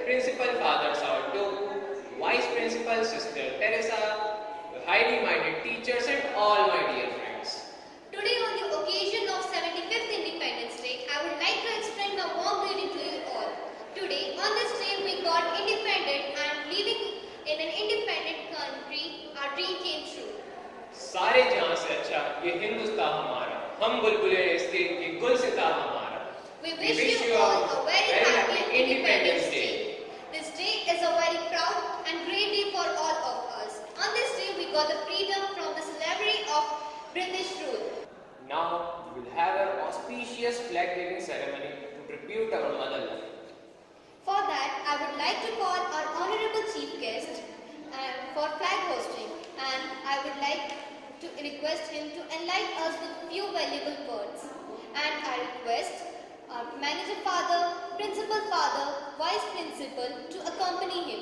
Principal Father Saurdoku, Vice Principal Sister Teresa, highly minded teachers and all my dear friends. Today on the occasion of 75th Independence Day, I would like to extend my warm greeting to you all. Today on this day we got independent and living in an independent country, our dream came true. सारे जहां से अच्छा ये हिंदुस्तान हमारा, हम बुलबुले इसके ये गुल सिता हमारा. We wish you all a very happy Independence Day. This day is a very proud and great day for all of us. On this day we got the freedom from the slavery of British rule. Now we will have an auspicious flag waving ceremony to tribute our motherland. For that, I would like to call our honorable chief guest for flag hosting, and I would like to request him to enlighten us with few valuable words. And I request our manager father, principal father, vice principal to accompany him.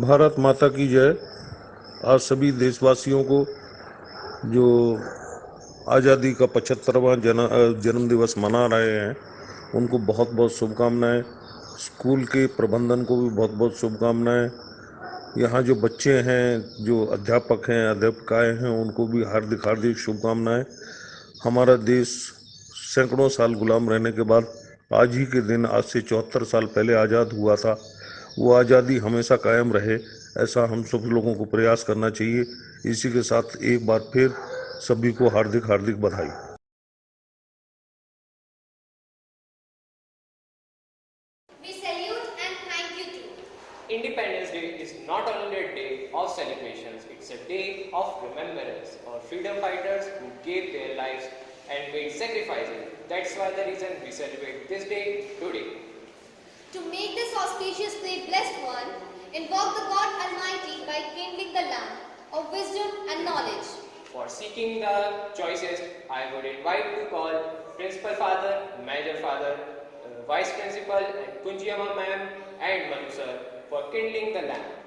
Bharat माता की जय। आज सभी देशवासियों को जो आज़ादी का 75वां जन्म दिवस मना रहे हैं उनको बहुत बहुत शुभकामनाएं। स्कूल के प्रबंधन को भी बहुत बहुत शुभकामनाएं। यहाँ जो बच्चे हैं, जो अध्यापक हैं, अध्यापिकाएं हैं, उनको भी हार्दिक हार्दिक शुभकामनाएं। हमारा देश सैकड़ों साल गुलाम रहने के बाद आज ही के दिन, आज से 74 साल पहले आज़ाद हुआ था। वो आज़ादी हमेशा कायम रहे, ऐसा हम सब लोगों को प्रयास करना चाहिए। इसी के साथ एक बार फिर सभी को हार्दिक हार्दिक बधाई। We salute and thank you too. Independence Day is not only a day of celebrations, it's a day of remembrance for freedom fighters who gave their lives and made sacrifices. That's why the reason we celebrate this day today. To make this auspicious day blessed one, invoke the God Almighty by kindling the lamp of wisdom and knowledge. For seeking the choices, I would invite to call Principal Father, Major Father, Vice Principal, and Kunjiyama Ma'am and Manu Sir for kindling the lamp.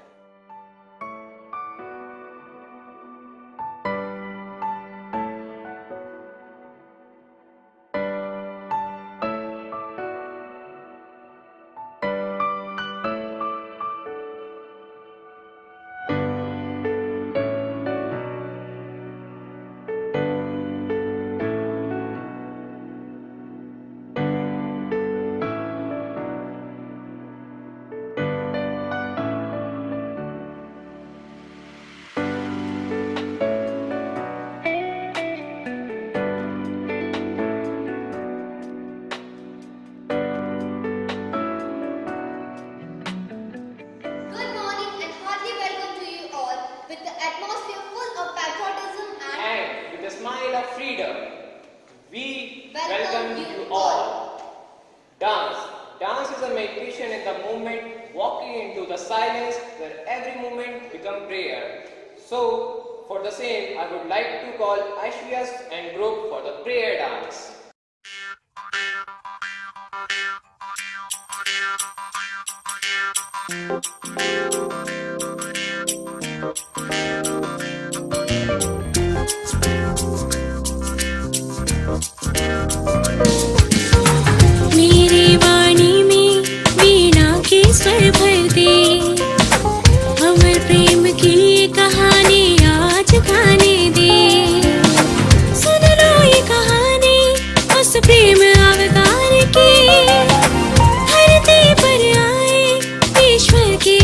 Smile of freedom. We welcome you all. Dance. Dance is a meditation in the movement, walking into the silence where every movement becomes prayer. So, for the same, I would like to call Ashwias and group for the prayer dance. मेरी वाणी में वीणा के स्वर भर दे, अमर प्रेम की कहानी आज गाने दे। सुन लो ये कहानी उस प्रेम अवतार की, धरती पर आए ईश्वर के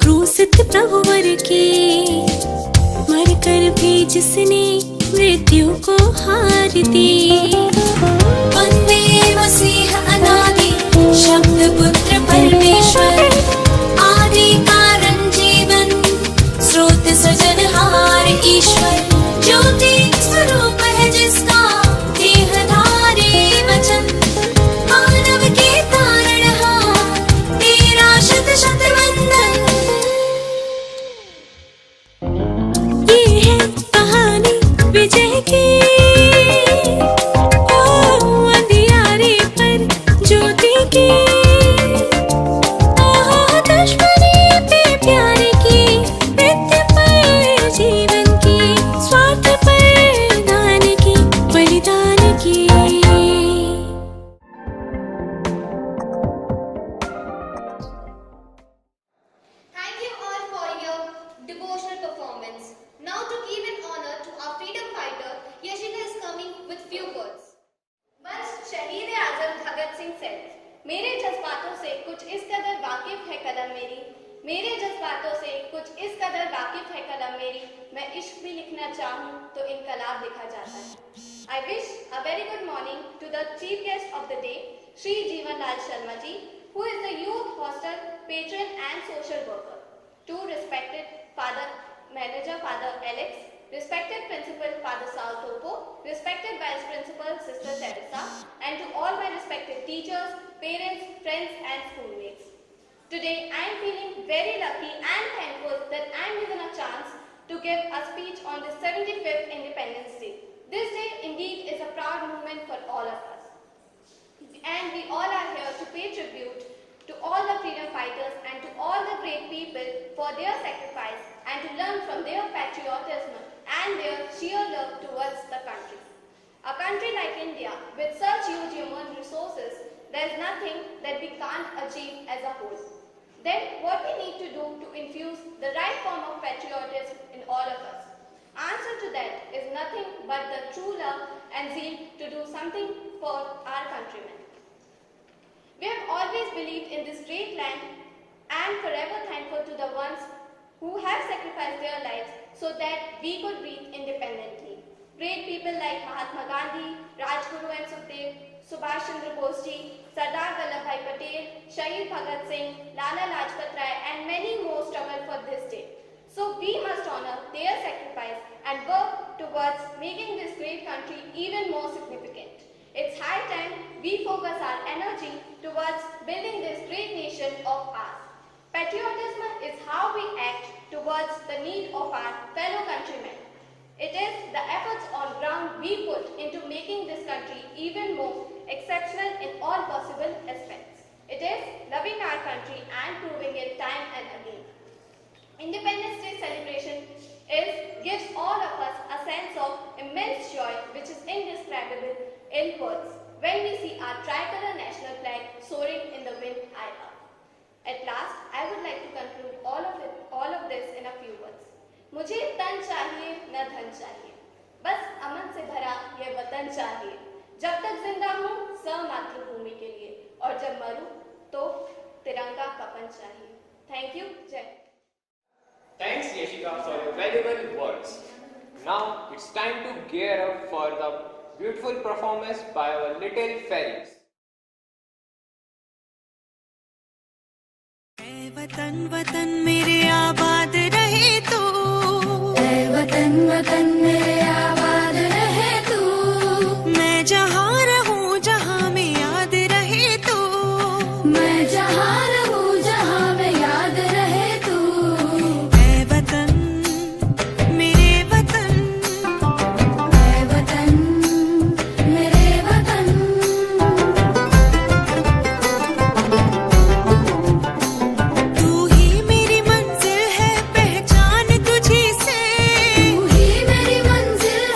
क्रूसित प्रभुवर के, मर कर भी जिसने मृत्यु को हार दी। वंदे मसीह अनादि शब्द पुत्र परमेश्वर, आदि कारण जीवन स्रोत सृजनहार ईश्वर, ज्योति स्वरूप है जिसका देहधारी वचन, मानव के तारणहार तेरा शत शत वंदन। ये है कहानी विजय की, ओ अंधियारे पर ज्योति की, ओ दुश्मनी पे प्यार की, मृत्यु पर जीवन की, स्वार्थ पर दान की, बलिदान की। Thank you all for your devotional performance. Now to give an honor to our freedom fighter, Yashika is coming with few words. बस शहीद आजम भगत सिंह said, मेरे जज्बातों से कुछ इस कदर वाकिफ है कलम मेरी, मेरे जज्बातों से कुछ इस कदर वाकिफ है कलम मेरी, मैं इश्क भी लिखना चाहूँ तो इनकलाब लिखा जाता है। I wish a very good morning to the chief guest of the day, Shri Jeevan Lal Sharma ji, who is the youth hostel patron and social worker. To respected Father Manager Father Alex, respected Principal Father Sal Topo, respected Vice Principal Sister Teresa, and to all my respected teachers, parents, friends and schoolmates. Today I am feeling very lucky and thankful that I am given a chance to give a speech on the 75th Independence Day. This day indeed is a proud moment for all of us. And we all are here to pay tribute to all the freedom fighters and to all the great people for their sacrifice and to learn from their patriotism and their sheer love towards the country. A country like India, with such huge human resources, there is nothing that we can't achieve as a whole. Then what we need to do to infuse the right form of patriotism in all of us? Answer to that is nothing but the true love and zeal to do something for our countrymen. We have always believed in this great land and forever thankful to the ones who have sacrificed their lives so that we could breathe independently. Great people like Mahatma Gandhi, Rajguru and Sukhdev, Subhash Chandra Bose ji, Sardar Vallabhbhai Patel, Shahid Bhagat Singh, Lala Lajpat Rai and many more struggled for this day. So we must honor their sacrifice and work towards making this great country even more significant. It's high time we focus our energy towards building this great nation of ours. Patriotism is how we act towards the need of our fellow countrymen. It is the efforts on ground we put into making this country even more exceptional in all possible aspects. It is loving our country and proving it time and again. Independence Day celebration gives all of us a sense of immense joy which is indescribable in words when we see our tricolor national flag soaring in the wind high up. At last, I would like to conclude all of this in a few words. मुझे तन चाहिए न धन चाहिए, बस अमन से भरा ये वतन चाहिए। जब तक जिंदा हूँ सब मातृभूमि के लिए, और जब मरूं तो तिरंगा कफन चाहिए। Thank you, जय। Thanks Yashika for your valuable words. Now it's time to gear up for the beautiful performance by our little fairies. ऐ वतन वतन मेरे आबाद रहे तू, ऐ वतन वतन मेरे आबाद रहे तू, मैं जहाँ रहूँ जहाँ में याद रहे तू, मैं जहाँ रहूँ जहाँ में याद रहे तू। ऐ वतन मेरे वतन, ऐ वतन मेरे वतन, तू ही मेरी मंजिल है पहचान तुझी से, तू ही मेरी मंजिल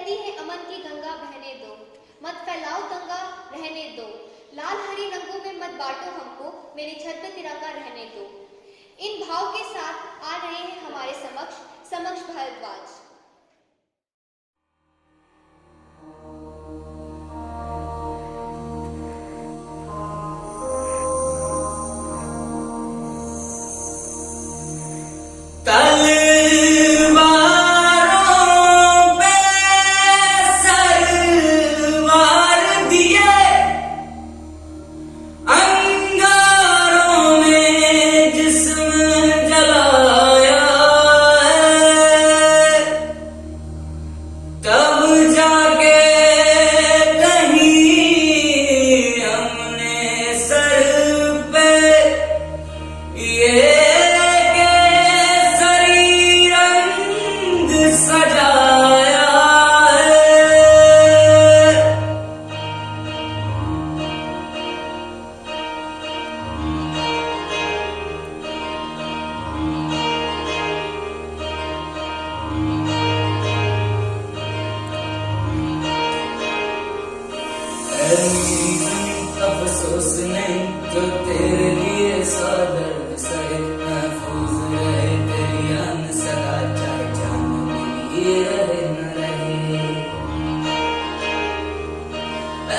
कहती है अमन की गंगा बहने दो, मत फैलाओ दंगा रहने दो, लाल हरी रंगों में मत बांटो हमको, मेरी छत पे तिरंगा रहने दो। इन भाव के साथ आ रहे हैं हमारे समक्ष भारद्वाज। अफसोस नहीं जो तेरे लिए सौ दर्द सहे, महफूज रहे तेरी आन सदा, चाहे जान मेरी रहे न रहे।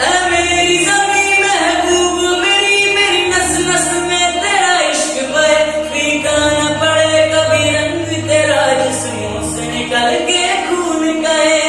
ऐ मेरी ज़मीं महबूब मेरी नस नस में तेरा इश्क बहे, फीका न पड़े कभी रंग तेरा जिस्मों से निकल के खून कहे।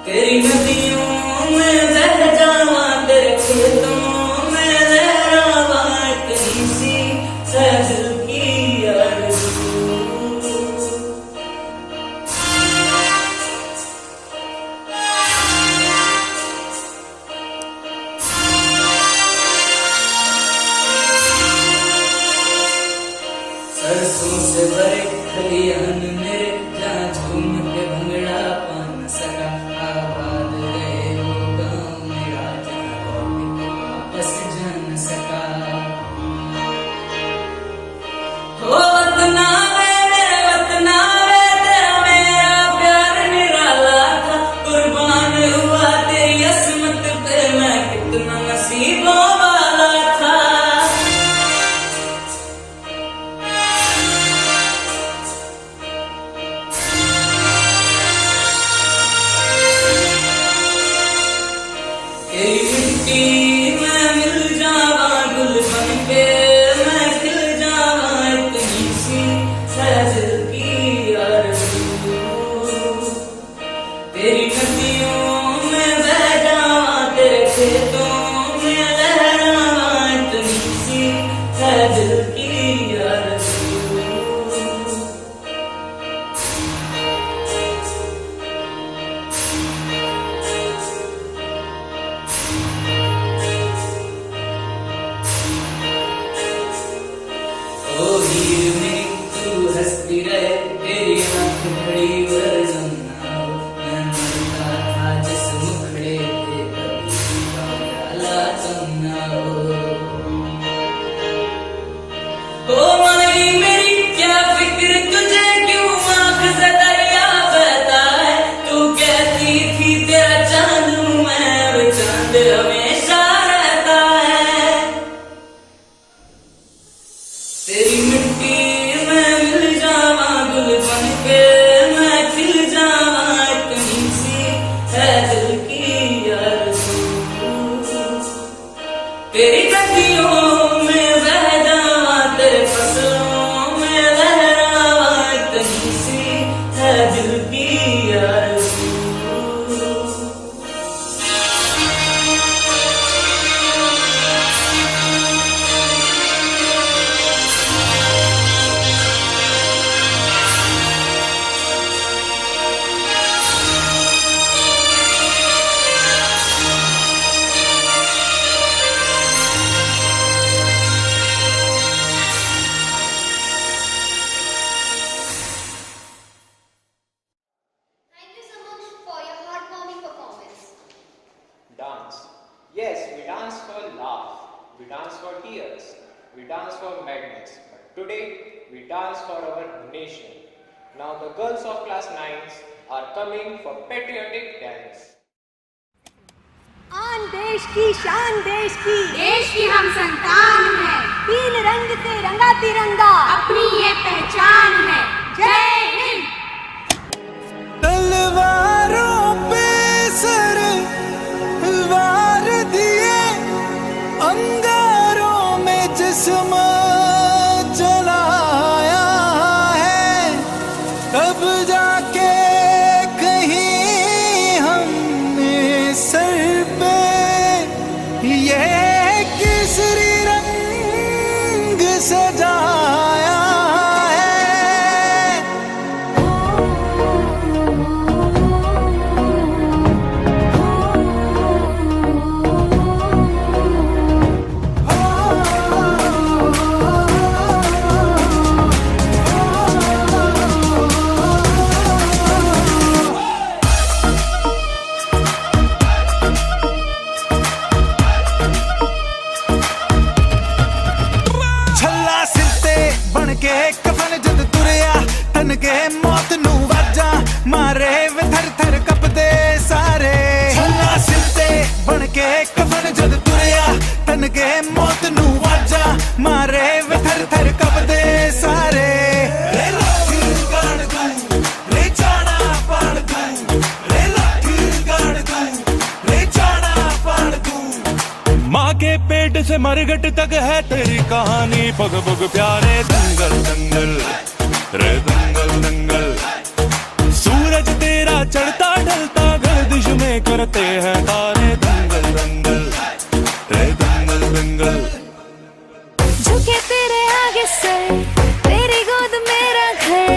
तेरी नदियों में बह जावा, तेरे खेतों में लहरावा, इतनी सी सहज की आरज़ू। सरसों से भरे खलियान मेरे, जहाँ झूम के भंगड़ा पा न सका, आबाद रहे वो गाँव मेरा, जहाँ लौट के वापस जा न सका। हो वतना वे मेरे वतना वे, तेरा मेरा प्यार निराला था, कुर्बान हुआ तेरी असमत पे मैं कितना नसीबों वाला था। for magnets, but today we dance for our nation. Now the girls of class 9s are coming for patriotic dance. आन देश की शान देश की हम संतान हैं, तीन रंग से रंगा तिरंगा अपनी ये पहचान है। जय हिंद। तलवारों पे सर वार दिए, अंगारों में जिस्म जलाया है, तब जाके कहीं हमने सर पे ये केसरी रंग सजाया है। छल्ला सिरते बन के कफन जद तुरया, तन के मौत नू वाजा मारे वे थर थर कपदे सारे। छल्ला सिरते बन के कफन जद तुरया, तन के मौत नू वाजा मारे वे थर थर कपदे सारे। रे लाठी गाड़ दूं, रे जाना पाड़ दूं, रे लाठी गाड़ दूं, रे जाना पाड़ दूं। माँ के पेट से मरघट तक है तेरी कहानी, पग पग प्यारे दंगल दंगल रे दंगल दंगल। सूरज तेरा चढ़ता ढलता गर्दिश में करते हैं तारे, दंगल दंगल रे दंगल दंगल। झुके तेरे आगे सर, तेरी गोद मेरा घर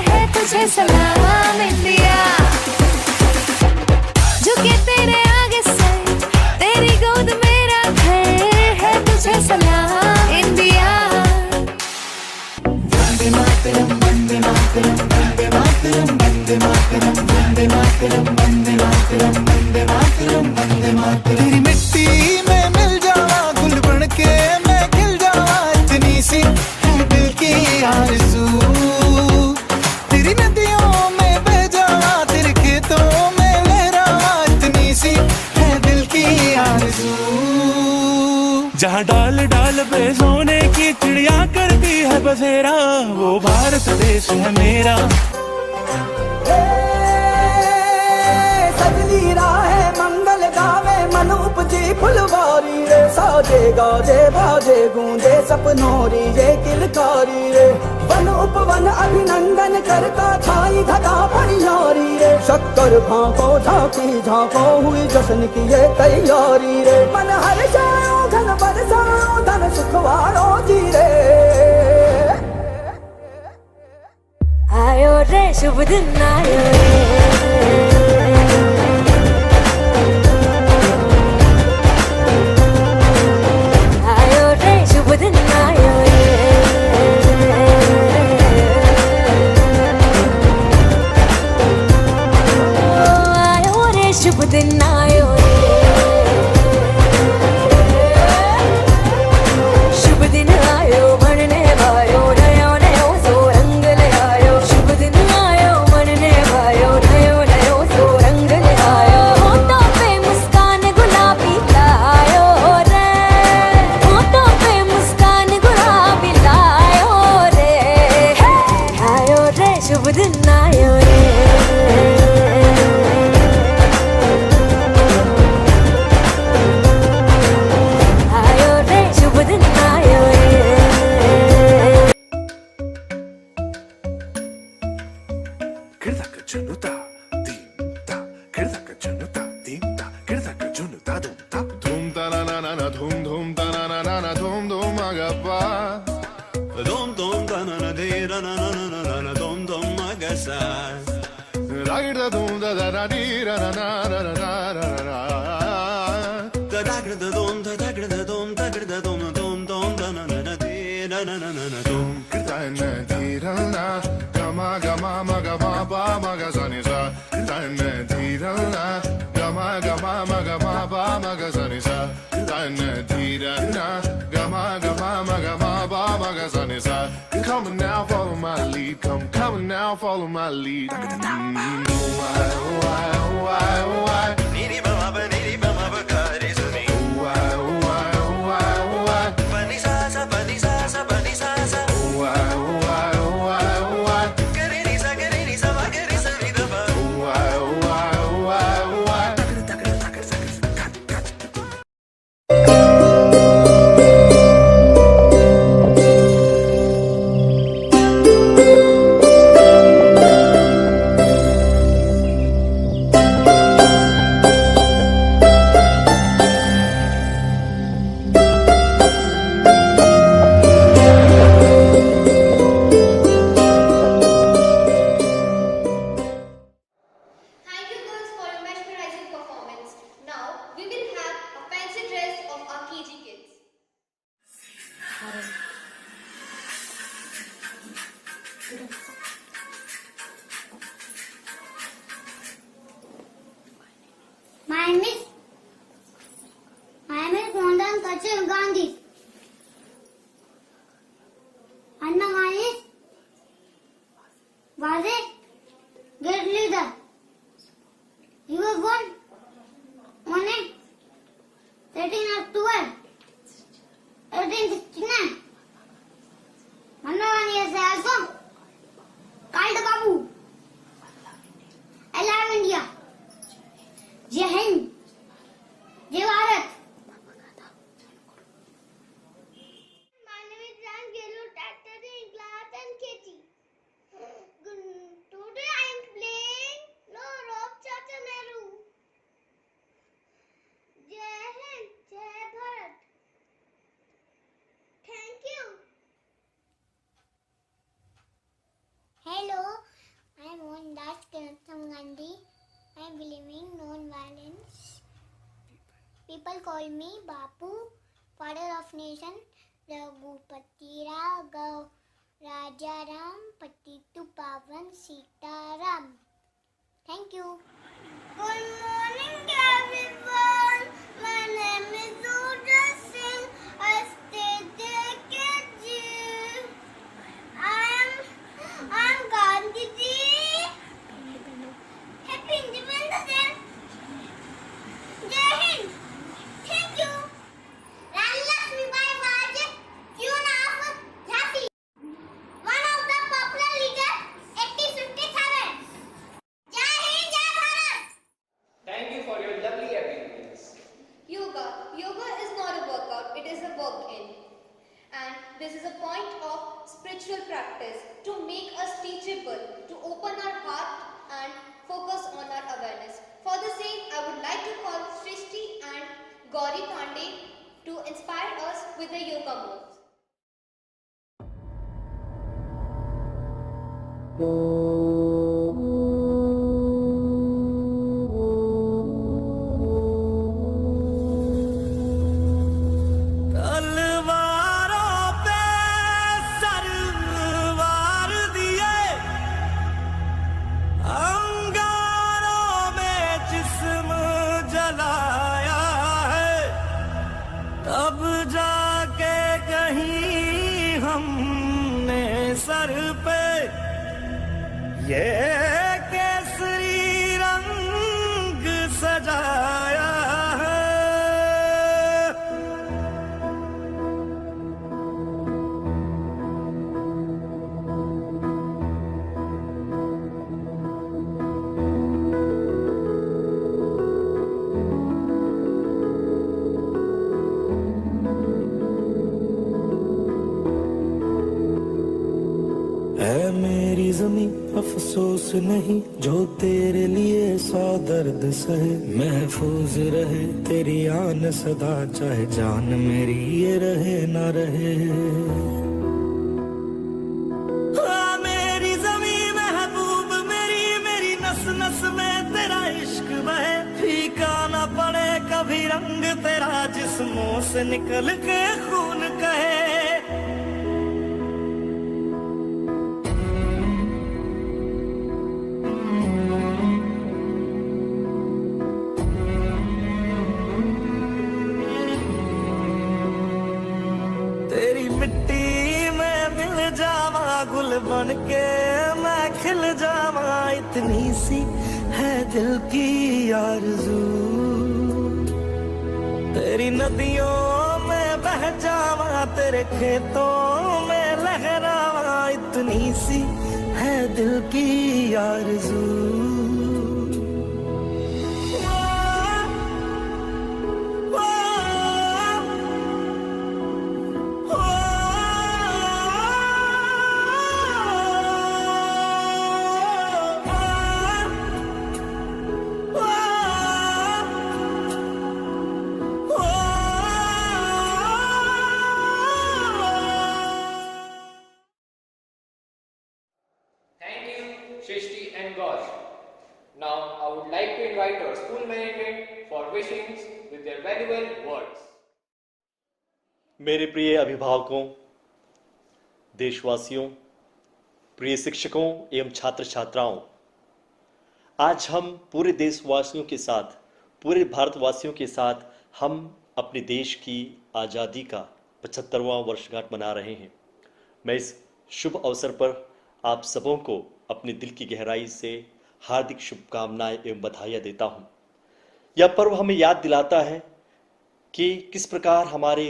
है, तुझे सलाम इंडिया। झुके तेरे आगे सर, तेरी गोद मेरा घर है, तुझे सलाम इंडिया। वंदे मातरम वंदे मातरम वंदे मातरम वंदे मातरम वंदे मातरम वंदे मातरम वंदे मातरम वंदे मातरम। तेरी मिट्टी में मिल जावा, गुल बन के मैं खिल जावा, इतनी सी है दिल की आरज़ू। तेरी नदियों में बह जावा, तेरे खेतों में लहरावा, इतनी सी है दिल की आरज़ू। जहाँ डाल डाल पे सोने की चिड़िया करती है बसेरा, वो भारत देश है मेरा। सजनी राहे मंगल गावे, मन उपजी फुलवारी रे। साजे गाजे बाजे गूंजे सपनोरी ये किलकारी रे। वन उपवन अभिनंदन करता छाई धगा परियारी रे। शक्कर भांको झांकी झांको हुई जश्न की ये तैयारी रे। मन हर जाओ धन बरसाओ धन सुखवारो जी रे। आयो रे शुभ दिन आयो रे, आयो रे शुभ दिन आयो रे, आयो रे शुभ दिन आयो रे। शुभ दिन आयो बनने वायो, नयो नयो सो रंग ले आयो। शुभ दिन आयो बनने वायो, नयो नयो सो रंग ले आयो। होठों पे मुस्कान गुलाबी लायो रे, होठों पे मुस्कान गुलाबी लायो रे। आयो रे शुभ दिन आयो रे, आयो रे शुभ दिन आयो रे। Kirdaka junuta dimta, kirdaka junuta dimta, kirdaka junuta dumta, dum ta na na na na dum dum ta na na na na dum dum agappa, dum dum ta na na de ra na na na na na dum dum agasa, ragda dum da da da di ra na na na na na na na, da da da dum da da da dum da da dum dum dum da na na na de ra na na na na dum kirta na di ra na. Gama gama ma gama ba ma ga sa ni sa, dan di ra na. Gama gama ma gama ba ma ga sa ni sa, dan di ra na. Gama gama ma gama ba Come on now, follow my lead. Come on now, follow my lead. Why, why, why, why? Niri bama ba kare suni. Why, why, why, why? Pani sa sa, pani sa sa, pani sa sa. Why, why, why, why? Kare ni sa ma kare sa ni da ba. Why, why, why, why? Thank you girls for your mesmerizing performance. Now we will have a fancy dress of our KG kids. My name is Mohandas Karan Gandhi. And my name was a great leader. He was born on 13 October 1869. Mannavan years also called Babu. I love India. Jai Hind. Jai Bharat. My name is Ram Gelu, Doctor in class and KG. Today I am playing No Rope Chacha Nehru. Jai Hind, Jai Bharat. Thank you. Hello, I am Mohandas Karan Gandhi. I believe in non-violence. People call me Bapu, father of nation, Raghupati Raghav, Rajaram, Patitu Pavan, Sitaram. Thank you. Good morning, everyone. My name is Udra Singh. I stay there, I'm Gandhi ji. Happy Independence Day. Jai Hind. Thank you. Rani Lakshmi Bai was Queen of Jhansi. One of the popular leaders, 1857. Jai Hind, Jai Bharat. Thank you for your lovely abilities. Yoga is not a workout, it is a work-in. And this is a point of spiritual practice to make us teachable, to open our heart and focus on our awareness. For the same, I would like to call Srishti and Gauri Pandey to inspire us with the yoga moves. तलवारों पे सरवार दिए, अंगारों में जिस्म जलाया है, तब जाके कहीं हमने सर पे ये केसरी रंग सजाया है। है मेरी ज़मीं अफसोस नहीं जो तेरे लिए सौ दर्द सहे, महफूज रहे तेरी आन सदा चाहे जान मेरी ये रहे ना रहे। मेरी ज़मीं महबूब मेरी, मेरी नस नस में तेरा इश्क बहे, फीका ना पड़े कभी रंग तेरा जिस्मों से निकल के खून कहे। तेरी मिट्टी में मिल जावा बन के मैं खिल जावा, इतनी सी है दिल की आरज़ू। तेरी नदियों में बह जावा, तेरे खेतों में लहरावा, इतनी सी है दिल की आरज़ू। Thank you, Shrishti and Gosh. Now, I would like to invite our school management for wishings with their valuable words. मेरे प्रिय अभिभावकों, देशवासियों, प्रिय शिक्षकों एवं छात्र छात्राओं, आज हम पूरे देशवासियों के साथ, पूरे भारतवासियों के साथ हम अपने देश की आज़ादी का 75वां वर्षगांठ मना रहे हैं। मैं इस शुभ अवसर पर आप सबों को अपने दिल की गहराई से हार्दिक शुभकामनाएं एवं बधाइयाँ देता हूँ। यह पर्व हमें याद दिलाता है कि किस प्रकार हमारे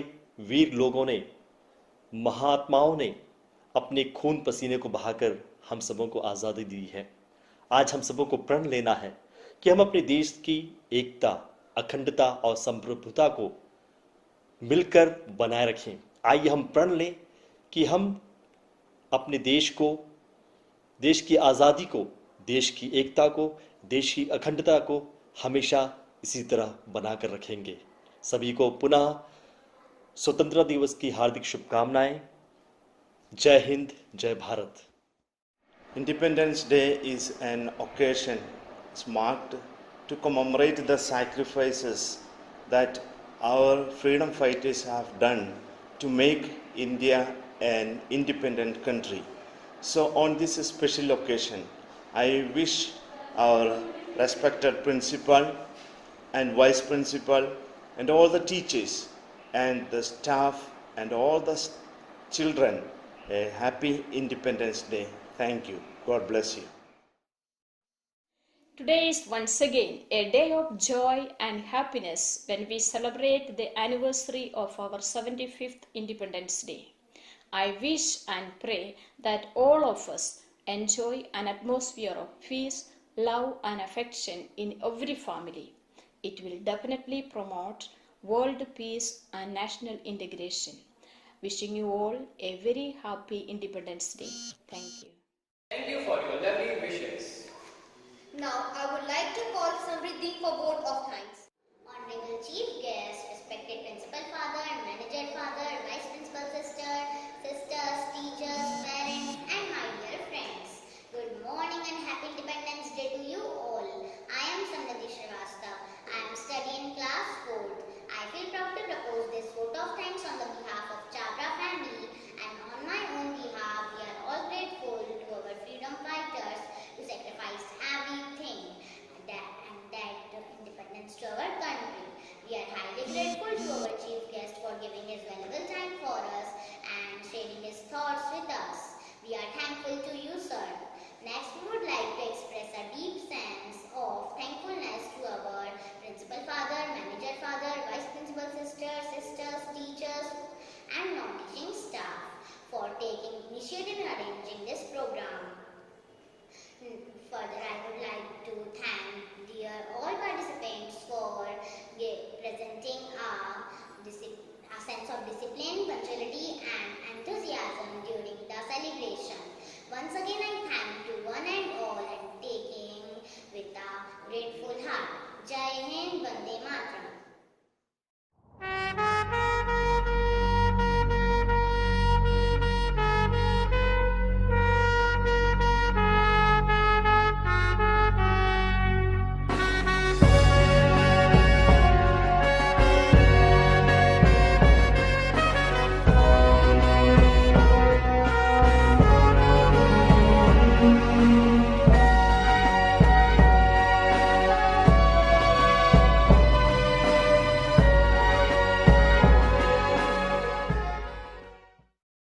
वीर लोगों ने, महात्माओं ने अपने खून पसीने को बहाकर हम सबों को आज़ादी दी है। आज हम सबों को प्रण लेना है कि हम अपने देश की एकता, अखंडता और संप्रभुता को मिलकर बनाए रखें। आइए हम प्रण लें कि हम अपने देश को, देश की आज़ादी को, देश की एकता को, देश की अखंडता को हमेशा इसी तरह बनाकर रखेंगे। सभी को पुनः स्वतंत्रता दिवस की हार्दिक शुभकामनाएं। जय हिंद, जय Bharat. Independence Day is an occasion marked to commemorate the sacrifices that our freedom fighters have done to make India an independent country. So on this special occasion, I wish our respected principal and vice principal and all the teachers and the staff and all the children a happy Independence Day. Thank you. God bless you. Today is once again a day of joy and happiness when we celebrate the anniversary of our 75th Independence Day. I wish and pray that all of us enjoy an atmosphere of peace, love and affection in every family. It will definitely promote world peace and national integration. Wishing you all a very happy Independence Day. Thank you. Thank you for your lovely wishes. Now, I would like to call Samriddhi for vote of thanks. Honorable Chief Guest, respected Principal Father, Manager Father, Vice Principal Sister, sisters, teachers, parents, and my dear friends. Good morning and happy Independence Day to you all. I am Samriddhi Srivastava. I am studying class 4th. I feel proud to propose this vote of thanks on the behalf of Chabra family, and on my own behalf, we are all grateful to our freedom fighters who sacrificed everything and that independence to our country. We are highly grateful to our chief guest for giving his valuable time for us and sharing his thoughts with us. We are thankful to you, sir. Next, we would like to express a deep sense of thankfulness to our Principal Father, Manager Father, Vice Principal sisters, teachers, and non-teaching staff for taking initiative in arranging this program. Further, I would like to thank all participants for presenting a sense of discipline, punctuality, and enthusiasm during the celebration. Once again, I